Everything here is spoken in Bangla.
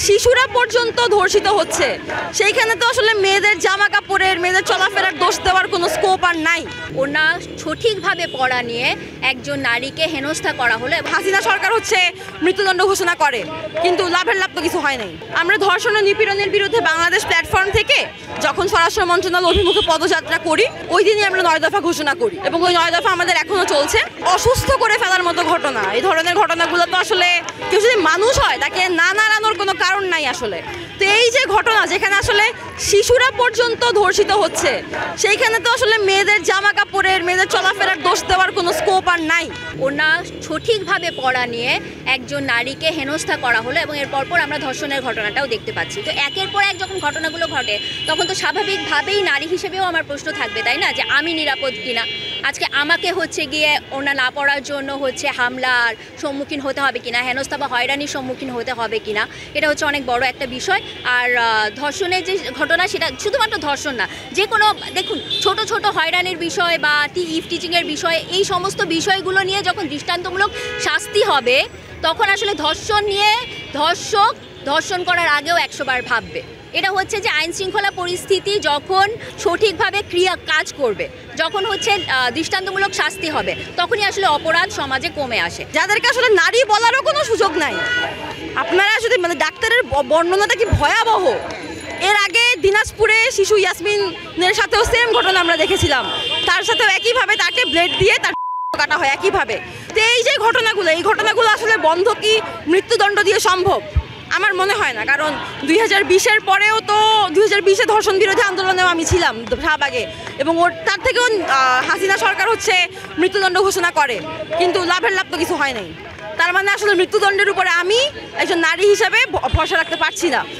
শিশুরা পর্যন্ত ধর্ষিত হচ্ছে, সেইখানে তো আসলে মেয়েদের জামা কাপড়ের, মেয়েদের চলাফেরার দোষ দেওয়ার কোনো স্কোপ আর নাই। ওনা সঠিকভাবে পড়া নিয়ে একজন নারীকে হেনস্থা করা হলো। হাসিনা সরকার হচ্ছে মৃত্যুদণ্ড ঘোষণা করে, কিন্তু লাভের লাভ তো কিছু হয় নাই। আমরা ধর্ষণ ও নিপীড়নের বিরুদ্ধে বাংলাদেশ প্ল্যাটফর্ম থেকে যখন স্বরাষ্ট্র মন্ত্রণালয় অভিমুখে পদযাত্রা করি, ওই দিনই আমরা 9 দফা ঘোষণা করি এবং ওই 9 দফা আমাদের এখনো চলছে। অসুস্থ করে ফেলার মতো ঘটনা, এই ধরনের ঘটনাগুলো তো আসলে কেউ যদি মানুষ হয় তাকে না নাড়ানোর কোনো কারণ নাই আসলে। তো এই যে ঘটনা যেখানে আসলে শিশুরা পর্যন্ত ধর্ষিত হচ্ছে, সেইখানে তো আসলে মেয়েদের জামা কাপড়ের, মেয়েদের চলাফেরার দোষ দেওয়ার কোনো স্কোপ আর নাই। ওনা সঠিকভাবে পড়া নিয়ে একজন নারীকে হেনস্থা করা হলো এবং এর পরপর আমরা ধর্ষণের ঘটনাটাও দেখতে পাচ্ছি। তো একের পর এক যখন ঘটনাগুলো ঘটে তখন তো স্বাভাবিকভাবেই নারী হিসেবেও আমার প্রশ্ন থাকবে, তাই না, যে আমি নিরাপদ কিনা। আজকে আমাকে হচ্ছে গিয়ে ওনা না পড়ার জন্য হচ্ছে হামলার সম্মুখীন হতে হবে কিনা, হেনস্থা বা হয়রানির সম্মুখীন হতে হবে কিনা, এটা হচ্ছে অনেক বড় একটা বিষয়। আর ধর্ষণের যে ঘটনা, সেটা শুধুমাত্র ধর্ষণ না, যে কোনো দেখুন ছোট ছোট হয়রানির বিষয় বা টিচিংয়ের বিষয়, এই সমস্ত বিষয়গুলো নিয়ে যখন দৃষ্টান্তমূলক শাস্তি হবে তখন আসলে ধর্ষণ নিয়ে ধর্ষণ করার আগেও 100 বার ভাববে। এটা হচ্ছে যে আইন শৃঙ্খলা পরিস্থিতি যখন সঠিকভাবে কাজ করবে, যখন হচ্ছে দৃষ্টান্তমূলক শাস্তি হবে, তখনই আসলে অপরাধ সমাজে কমে আসে। যাদেরকে আসলে নারী বলারও কোনো সুযোগ নাই। আপনারা যদি ডাক্তারের বর্ণনাটা কি ভয়াবহ। এর আগে দিনাজপুরে শিশু ইয়াসমিনের সাথেও সেম ঘটনা আমরা দেখেছিলাম, তার সাথেও একইভাবে তাকে ব্লেড দিয়ে তার কাটা হয় একইভাবে। তো এই যে ঘটনাগুলো, এই ঘটনাগুলো আসলে বন্ধ কি মৃত্যুদণ্ড দিয়ে সম্ভব? আমার মনে হয় না, কারণ 2020-এর পরেও তো 2020-এ ধর্ষণ বিরোধী আন্দোলনেও আমি ছিলাম শাহবাগে, এবং তার থেকেও হাসিনা সরকার হচ্ছে মৃত্যুদণ্ড ঘোষণা করে, কিন্তু লাভের লাভ তো কিছু হয় নাই। তার মানে আসলে মৃত্যুদণ্ডের উপরে আমি একজন নারী হিসাবে ভরসা রাখতে পারছি না।